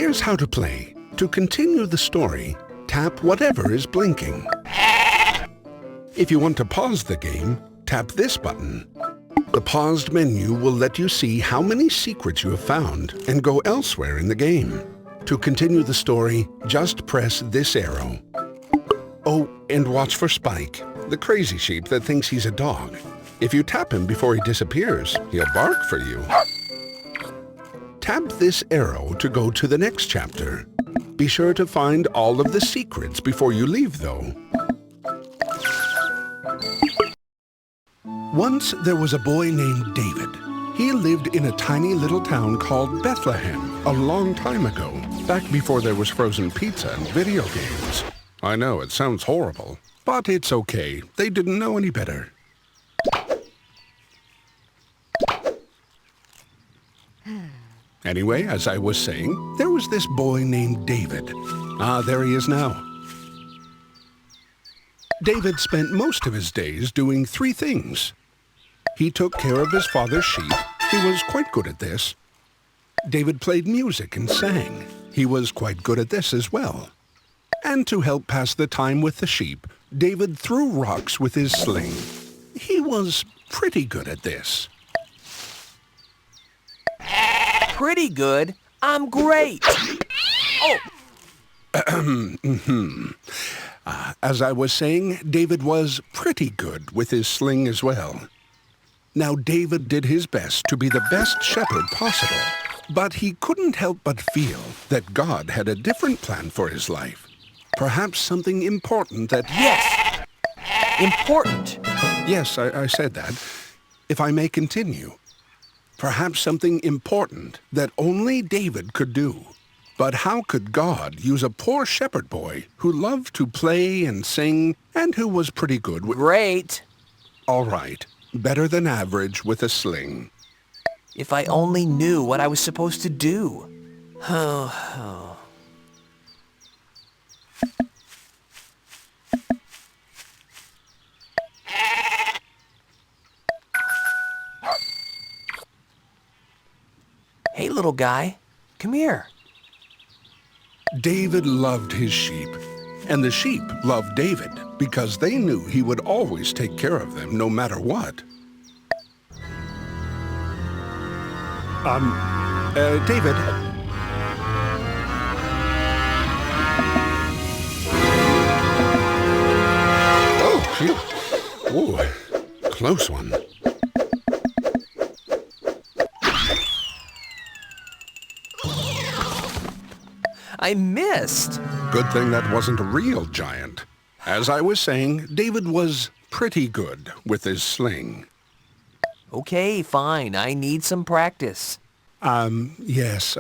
Here's how to play. To continue the story, tap whatever is blinking. If you want to pause the game, tap this button. The paused menu will let you see how many secrets you have found and go elsewhere in the game. To continue the story, just press this arrow. Oh, and watch for Spike, the crazy sheep that thinks he's a dog. If you tap him before he disappears, he'll bark for you. Tap this arrow to go to the next chapter. Be sure to find all of the secrets before you leave, though. Once there was a boy named David. He lived in a tiny little town called Bethlehem a long time ago, back before there was frozen pizza and video games. I know, it sounds horrible, but it's okay. They didn't know any better. Anyway, as I was saying, there was this boy named David. Ah, there he is now. David spent most of his days doing three things. He took care of his father's sheep. He was quite good at this. David played music and sang. He was quite good at this as well. And to help pass the time with the sheep, David threw rocks with his sling. He was pretty good at this. Pretty good? I'm great! Oh! As I was saying, David was pretty good with his sling as well. Now, David did his best to be the best shepherd possible, but he couldn't help but feel that God had a different plan for his life. Perhaps something important that... Yes! Important! Yes, I said that. If I may continue. Perhaps something important that only David could do. But how could God use a poor shepherd boy who loved to play and sing and who was pretty good with... Great! All right. Better than average with a sling. If I only knew what I was supposed to do. Oh. Hey, little guy. Come here. David loved his sheep, and the sheep loved David because they knew he would always take care of them no matter what. David. Oh, phew. Whoa, close one. I missed. Good thing that wasn't a real giant. As I was saying, David was pretty good with his sling. Okay, fine. I need some practice. Yes.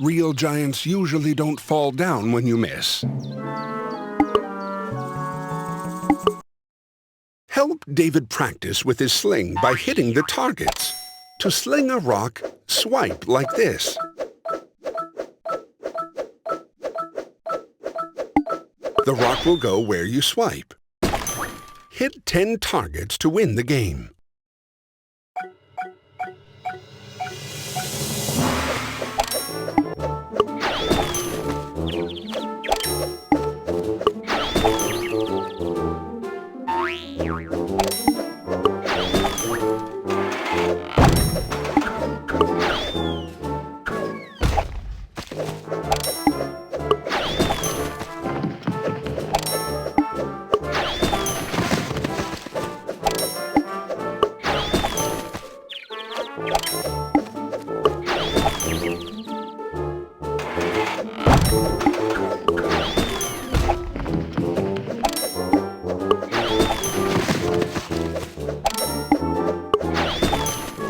Real giants usually don't fall down when you miss. Help David practice with his sling by hitting the targets. To sling a rock, swipe like this. The rock will go where you swipe. Hit 10 targets to win the game.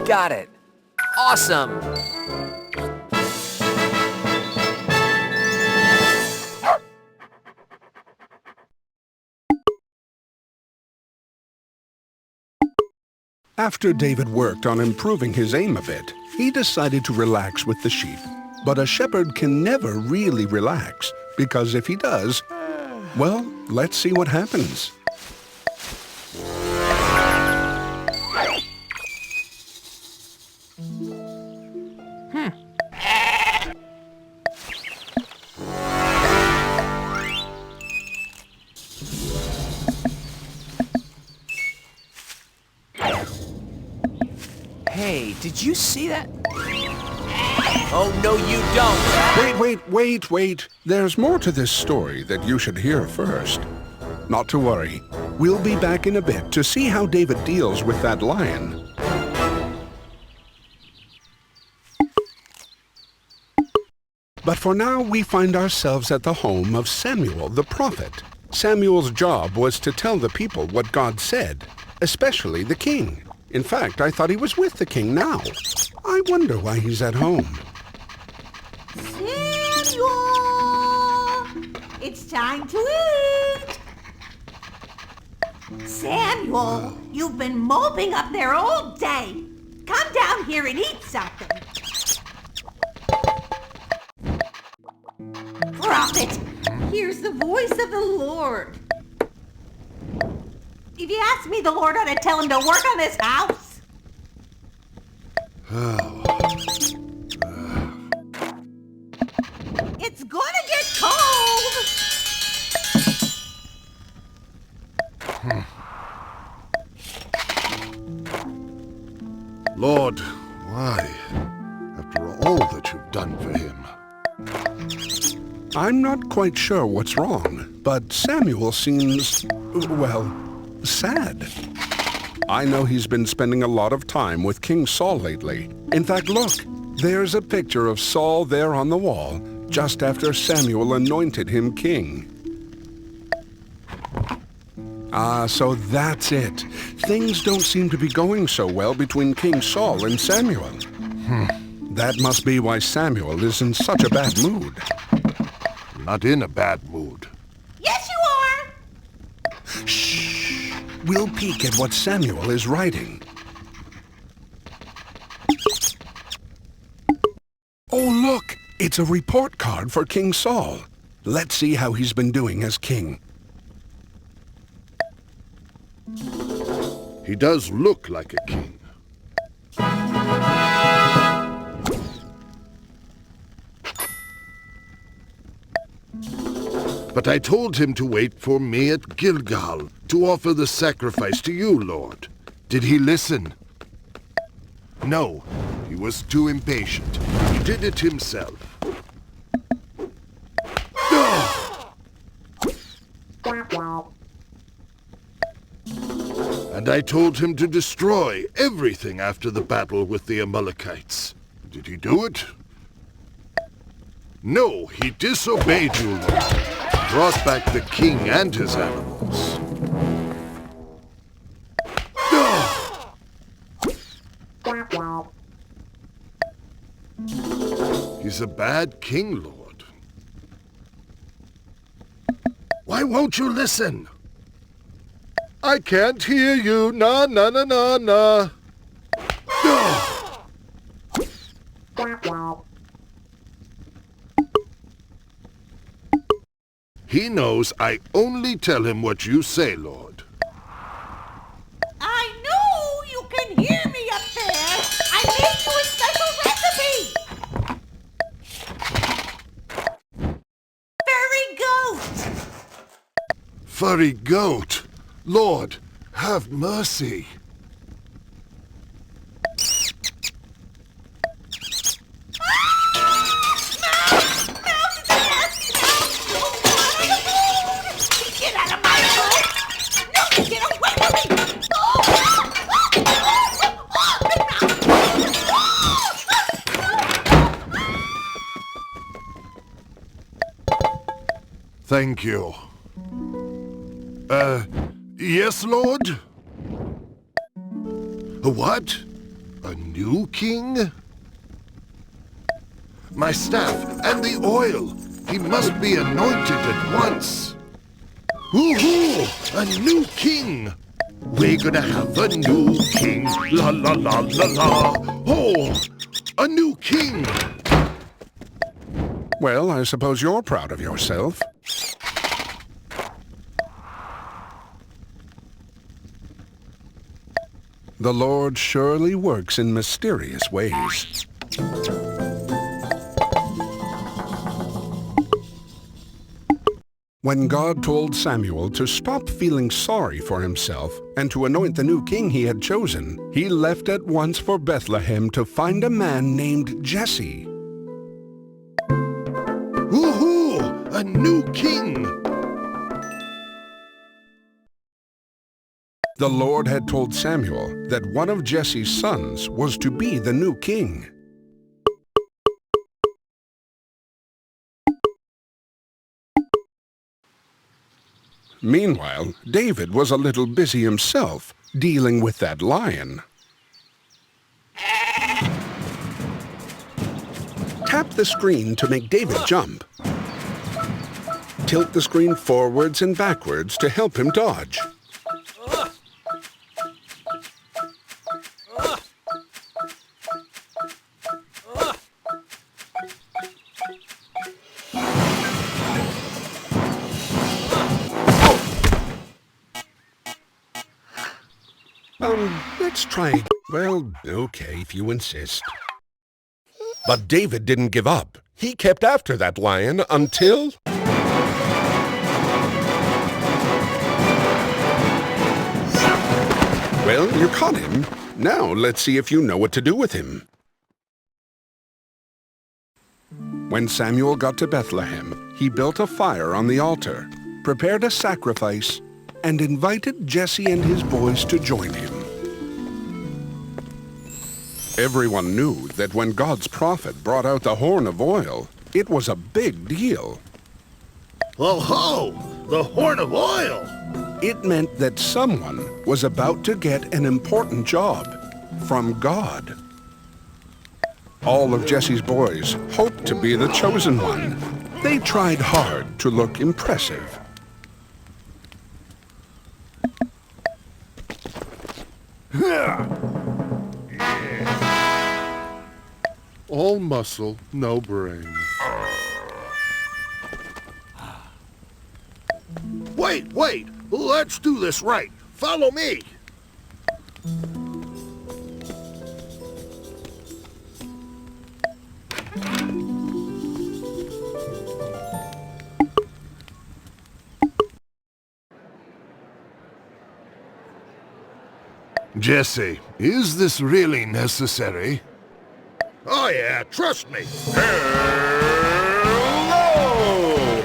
Got it. Awesome. After David worked on improving his aim a bit, he decided to relax with the sheep. But a shepherd can never really relax, because if he does, well, let's see what happens. Hey, did you see that? Oh, no, you don't. Wait. There's more to this story that you should hear first. Not to worry. We'll be back in a bit to see how David deals with that lion. But for now, we find ourselves at the home of Samuel the prophet. Samuel's job was to tell the people what God said, especially the king. In fact, I thought he was with the king now. I wonder why he's at home. Samuel! It's time to eat! Samuel, you've been moping up there all day. Come down here and eat something. Prophet, here's the voice of the Lord. If you ask me, the Lord ought to tell him to work on this house. It's gonna get cold. Lord, why? After all that you've done for him. I'm not quite sure what's wrong, but Samuel seems, well, sad. I know he's been spending a lot of time with King Saul lately. In fact, look, there's a picture of Saul there on the wall, just after Samuel anointed him king. Ah, so that's it. Things don't seem to be going so well between King Saul and Samuel. That must be why Samuel is in such a bad mood. Not in a bad mood. Yes, you are. Shh! We'll peek at what Samuel is writing. Oh, look! It's a report card for King Saul. Let's see how he's been doing as king. He does look like a king. But I told him to wait for me at Gilgal to offer the sacrifice to you, Lord. Did he listen? No, he was too impatient. He did it himself. And I told him to destroy everything after the battle with the Amalekites. Did he do it? No, he disobeyed you, Lord. Brought back the king and his animals. He's a bad king, Lord. Why won't you listen? I can't hear you. Na, na, na, na, na. He knows I only tell him what you say, Lord. I know you can hear me up there. I made you a special recipe. Furry goat. Furry goat. Lord, have mercy. Thank you. Yes, Lord? What? A new king? My staff and the oil. He must be anointed at once. Woohoo! A new king! We're gonna have a new king. La la la la la. Oh! A new king! Well, I suppose you're proud of yourself. The Lord surely works in mysterious ways. When God told Samuel to stop feeling sorry for himself and to anoint the new king he had chosen, he left at once for Bethlehem to find a man named Jesse. Woohoo! A new king! The Lord had told Samuel that one of Jesse's sons was to be the new king. Meanwhile, David was a little busy himself, dealing with that lion. Tap the screen to make David jump. Tilt the screen forwards and backwards to help him dodge. Let's try. Well, okay, if you insist. But David didn't give up. He kept after that lion until... Well, you caught him. Now let's see if you know what to do with him. When Samuel got to Bethlehem, he built a fire on the altar, prepared a sacrifice, and invited Jesse and his boys to join him. Everyone knew that when God's prophet brought out the horn of oil, it was a big deal. Oh ho! The horn of oil! It meant that someone was about to get an important job from God. All of Jesse's boys hoped to be the chosen one. They tried hard to look impressive. All muscle, no brain. Wait! Let's do this right. Follow me. Jesse, is this really necessary? Oh yeah, trust me. Hello!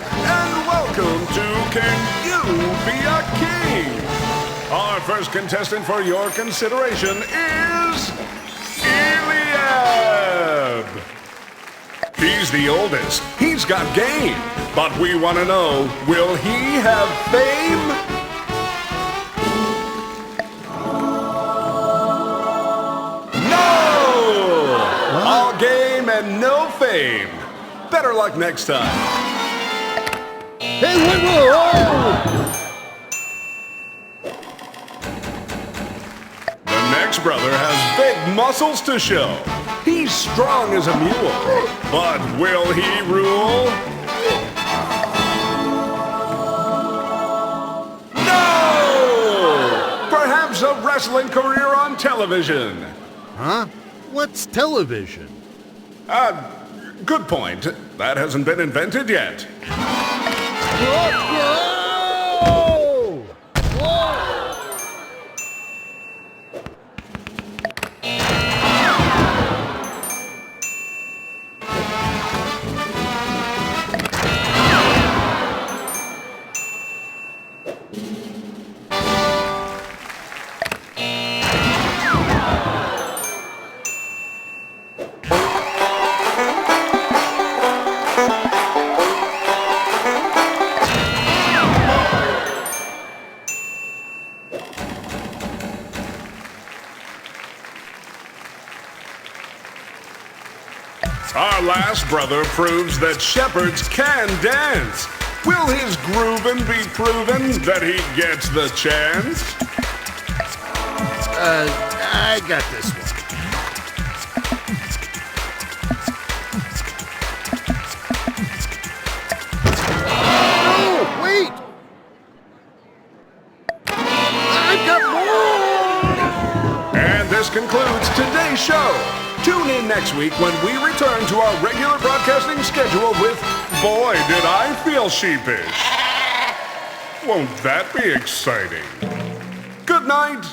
And welcome to Can You Be a King? Our first contestant for your consideration is... Eliab! He's the oldest. He's got game. But we want to know, will he have fame? All game and no fame. Better luck next time. Hey, whoa! The next brother has big muscles to show. He's strong as a mule. But will he rule? No! Perhaps a wrestling career on television. Huh? What's television? Good point. That hasn't been invented yet. Whoa! Our last brother proves that shepherds can dance. Will his groovin' be proven that he gets the chance? I got this one. No, wait! I've got more! And this concludes today's show. Tune in next week when we return to our regular broadcasting schedule with Boy, Did I Feel Sheepish. Won't that be exciting? Good night!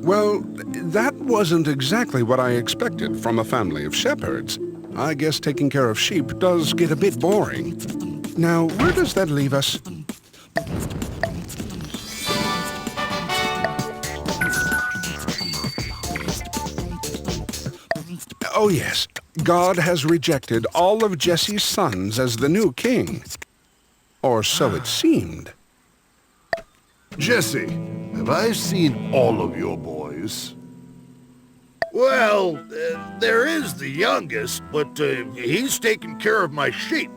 Well, that wasn't exactly what I expected from a family of shepherds. I guess taking care of sheep does get a bit boring. Now, where does that leave us? Oh yes, God has rejected all of Jesse's sons as the new king. Or so it seemed. Jesse, have I seen all of your boys? Well, there is the youngest, but he's taking care of my sheep.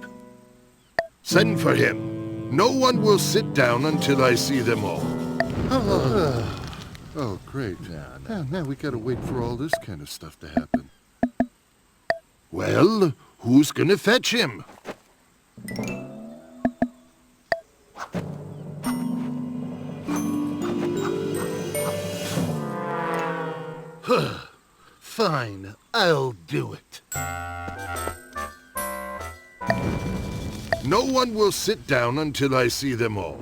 Send for him. No one will sit down until I see them all. Oh, great. Now we gotta wait for all this kind of stuff to happen. Well, who's gonna fetch him? Fine, I'll do it. No one will sit down until I see them all.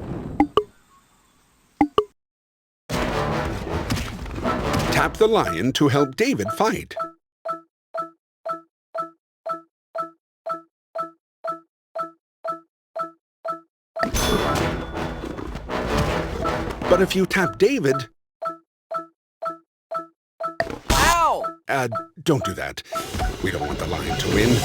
Tap the lion to help David fight. But if you tap David... Ow! Don't do that. We don't want the lion to win.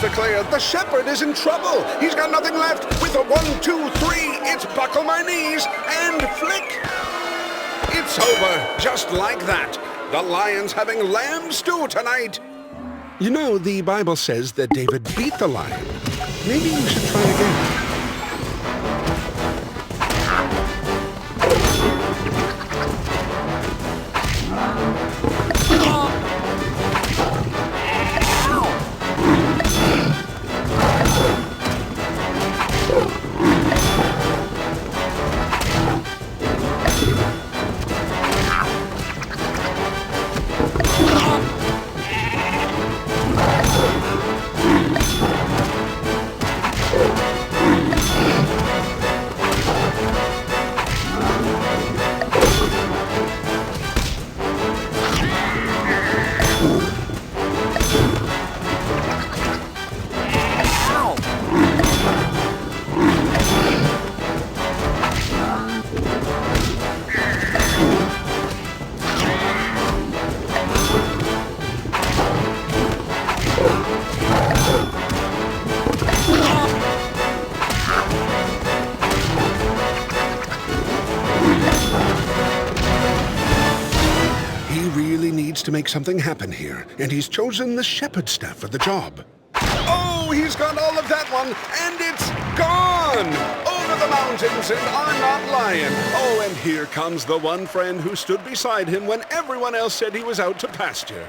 Declare the shepherd is in trouble. He's got nothing left. With a 1, 2, 3, it's buckle my knees and flick. It's over, just like that. The lion's having lamb stew tonight. You know, the Bible says that David beat the lion. Maybe you should try again. To make something happen here, and he's chosen the shepherd staff for the job. Oh, he's got all of that one, and it's gone! to the mountains and are not lying. Oh, and here comes the one friend who stood beside him when everyone else said he was out to pasture.